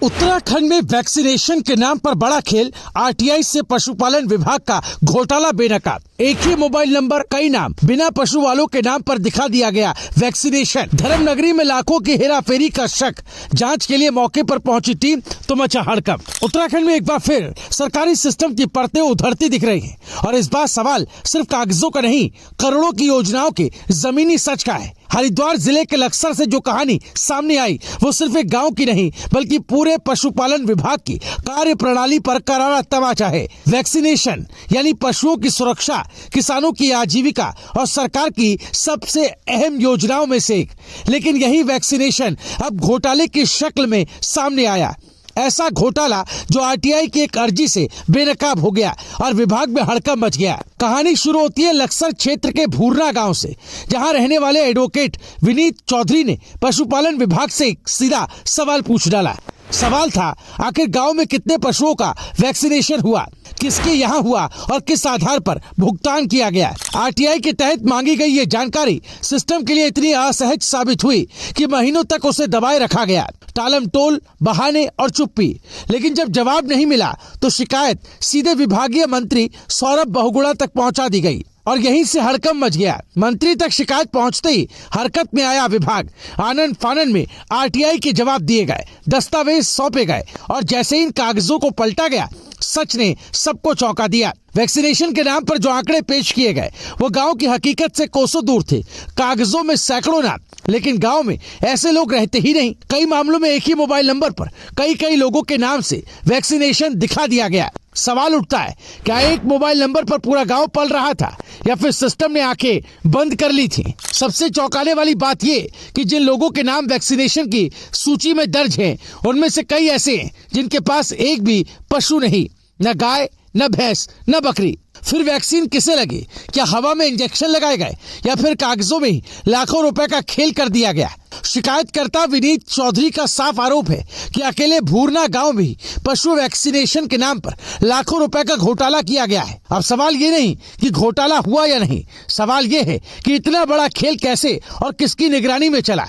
उत्तराखंड में वैक्सीनेशन के नाम पर बड़ा खेल, आरटीआई से पशुपालन विभाग का घोटाला बेनकाब। एक ही मोबाइल नंबर, कई नाम, बिना पशु वालों के नाम पर दिखा दिया गया वैक्सीनेशन। धर्मनगरी में लाखों की हेराफेरी का शक। जांच के लिए मौके पर पहुंची टीम तो मचा हड़कंप। उत्तराखंड में एक बार फिर सरकारी सिस्टम की परतें उधरती दिख रही हैं और इस बार सवाल सिर्फ कागजों का नहीं, करोड़ों की योजनाओं के जमीनी सच का है। हरिद्वार जिले के लक्सर से जो कहानी सामने आई वो सिर्फ एक गांव की नहीं बल्कि पूरे पशुपालन विभाग की कार्य प्रणाली पर करारा तमाचा है। वैक्सीनेशन यानी पशुओं की सुरक्षा, किसानों की आजीविका और सरकार की सबसे अहम योजनाओं में से एक। लेकिन यही वैक्सीनेशन अब घोटाले की शक्ल में सामने आया। ऐसा घोटाला जो आरटीआई की एक अर्जी से बेनकाब हो गया और विभाग में हड़कंप मच गया। कहानी शुरू होती है लक्सर क्षेत्र के भूरना गांव से, जहां रहने वाले एडवोकेट विनीत चौधरी ने पशुपालन विभाग से एक सीधा सवाल पूछ डाला। सवाल था, आखिर गांव में कितने पशुओं का वैक्सीनेशन हुआ, किसके यहाँ हुआ और किस आधार पर भुगतान किया गया। आरटीआई के तहत मांगी गई ये जानकारी सिस्टम के लिए इतनी असहज साबित हुई कि महीनों तक उसे दबाए रखा गया। टालम टोल, बहाने और चुप्पी। लेकिन जब जवाब नहीं मिला तो शिकायत सीधे विभागीय मंत्री सौरभ बहुगुणा तक पहुंचा दी गई और यहीं से हड़कंप मच गया। मंत्री तक शिकायत पहुंचते ही हरकत में आया विभाग। आनन फानन में आरटीआई के जवाब दिए गए, दस्तावेज सौंपे गए और जैसे इन कागजों को पलटा गया, सच ने सबको चौंका दिया। वैक्सीनेशन के नाम पर जो आंकड़े पेश किए गए वो गांव की हकीकत से कोसों दूर थे। कागजों में सैकड़ों नाम, लेकिन गांव में ऐसे लोग रहते ही नहीं। कई मामलों में एक ही मोबाइल नंबर पर कई लोगों के नाम से वैक्सीनेशन दिखा दिया गया। सवाल उठता है, क्या एक मोबाइल नंबर पर पूरा गांव पल रहा था या फिर सिस्टम ने आंखें बंद कर ली थी? सबसे चौंकाने वाली बात ये कि जिन लोगों के नाम वैक्सीनेशन की सूची में दर्ज हैं, उनमें से कई ऐसे हैं जिनके पास एक भी पशु नहीं, न गाय, न भैंस, न बकरी। फिर वैक्सीन किसे लगी? क्या हवा में इंजेक्शन लगाए गए या फिर कागजों में ही लाखों रुपए का खेल कर दिया गया? शिकायतकर्ता विनीत चौधरी का साफ आरोप है कि अकेले भूरना गांव में ही पशु वैक्सीनेशन के नाम पर लाखों रुपए का घोटाला किया गया है। अब सवाल ये नहीं कि घोटाला हुआ या नहीं, सवाल ये है कि इतना बड़ा खेल कैसे और किसकी निगरानी में चला।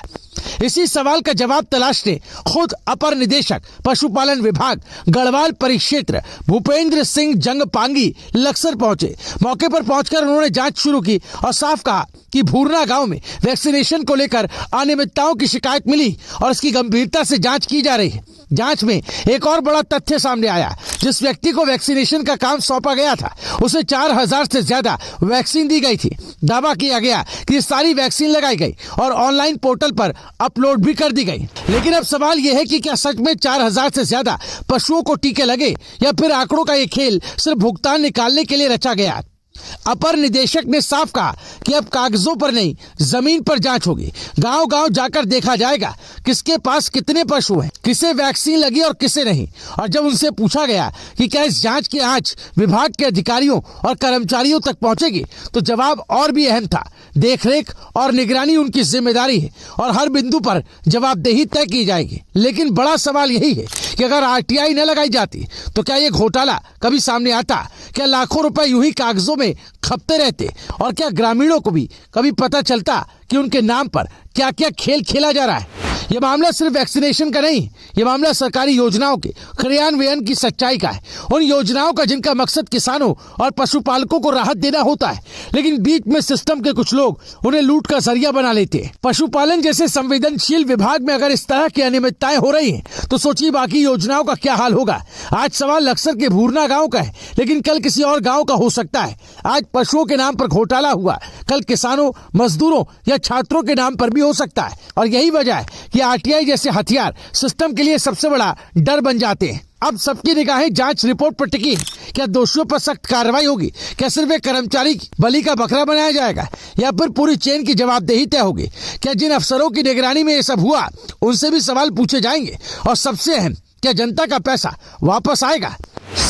इसी सवाल का जवाब तलाशने खुद अपर निदेशक पशुपालन विभाग गढ़वाल परिक्षेत्र भूपेंद्र सिंह जंगपांगी लक्सर पहुंचे। मौके पर पहुंचकर उन्होंने जांच शुरू की और साफ कहा कि भूरना गांव में वैक्सीनेशन को लेकर अनियमितताओं की शिकायत मिली और इसकी गंभीरता से जांच की जा रही है। जांच में एक और बड़ा तथ्य सामने आया। जिस व्यक्ति को वैक्सीनेशन का काम सौंपा गया था उसे 4000 से ज्यादा वैक्सीन दी गई थी। दावा किया गया कि सारी वैक्सीन लगाई गई और ऑनलाइन पोर्टल पर अपलोड भी कर दी गई। लेकिन अब सवाल यह है कि क्या सच में 4000 से ज्यादा पशुओं को टीके लगे या फिर आंकड़ों का ये खेल सिर्फ भुगतान निकालने के लिए रचा गया? अपर निदेशक ने साफ कहा कि अब कागजों पर नहीं, जमीन पर जांच होगी। गांव-गांव जाकर देखा जाएगा किसके पास कितने पशु हैं, किसे वैक्सीन लगी और किसे नहीं। और जब उनसे पूछा गया कि क्या इस जांच की आंच विभाग के अधिकारियों और कर्मचारियों तक पहुंचेगी, तो जवाब और भी अहम था। देखरेख और निगरानी उनकी जिम्मेदारी है और हर बिंदु पर जवाबदेही तय की जाएगी। लेकिन बड़ा सवाल यही है कि अगर आरटीआई न लगाई जाती तो क्या ये घोटाला कभी सामने आता? क्या लाखों रुपए यूं ही कागजों में खपते रहते? और क्या ग्रामीणों को भी कभी पता चलता कि उनके नाम पर क्या क्या खेल खेला जा रहा है? ये मामला सिर्फ वैक्सीनेशन का नहीं, ये मामला सरकारी योजनाओं के क्रियान्वयन की सच्चाई का है। उन योजनाओं का जिनका मकसद किसानों और पशुपालकों को राहत देना होता है, लेकिन बीच में सिस्टम के कुछ लोग उन्हें लूट का जरिया बना लेते हैं। पशुपालन जैसे संवेदनशील विभाग में अगर इस तरह की अनियमितताएं हो रही हैं, तो सोचिए बाकी योजनाओं का क्या हाल होगा। आज सवाल लक्सर के भूरना गाँव का है, लेकिन कल किसी और गाँव का हो सकता है। आज पशुओं के नाम पर घोटाला हुआ, कल किसानों, मजदूरों या छात्रों के नाम पर भी हो सकता है। और यही वजह है कि आरटीआई जैसे हथियार सिस्टम के लिए सबसे बड़ा डर बन जाते हैं। अब सबकी निगाहें जांच रिपोर्ट पर टिकी। क्या दोषियों पर सख्त कार्रवाई होगी? क्या सिर्फ एक कर्मचारी बलि का बकरा बनाया जाएगा या फिर पूरी चेन की जवाबदेही तय होगी? क्या जिन अफसरों की निगरानी में ये सब हुआ उनसे भी सवाल पूछे जाएंगे? और सबसे अहम, क्या जनता का पैसा वापस आएगा?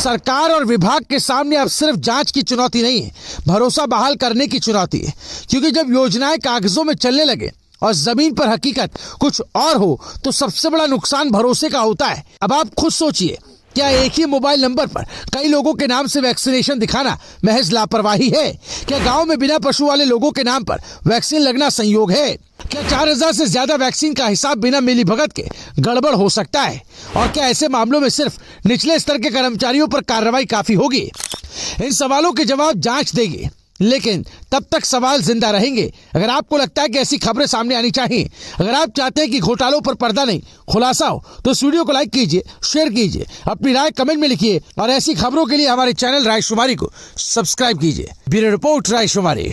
सरकार और विभाग के सामने अब सिर्फ जांच की चुनौती नहीं है, भरोसा बहाल करने की चुनौती है। क्योंकि जब योजनाएं कागजों में चलने लगे और जमीन पर हकीकत कुछ और हो तो सबसे बड़ा नुकसान भरोसे का होता है। अब आप खुद सोचिए, क्या एक ही मोबाइल नंबर पर कई लोगों के नाम से वैक्सीनेशन दिखाना महज लापरवाही है? क्या गांव में बिना पशु वाले लोगों के नाम पर वैक्सीन लगना संयोग है? क्या 4000 से ज्यादा वैक्सीन का हिसाब बिना मिलीभगत के गड़बड़ हो सकता है? और क्या ऐसे मामलों में सिर्फ निचले स्तर के कर्मचारियों पर कार्रवाई काफी होगी? इन सवालों के जवाब जांच देगी, लेकिन तब तक सवाल जिंदा रहेंगे। अगर आपको लगता है कि ऐसी खबरें सामने आनी चाहिए, अगर आप चाहते हैं कि घोटालों पर पर्दा नहीं खुलासा हो, तो इस वीडियो को लाइक कीजिए, शेयर कीजिए, अपनी राय कमेंट में लिखिए और ऐसी खबरों के लिए हमारे चैनल रायशुमारी को सब्सक्राइब कीजिए। Bureau report रायशुमारी।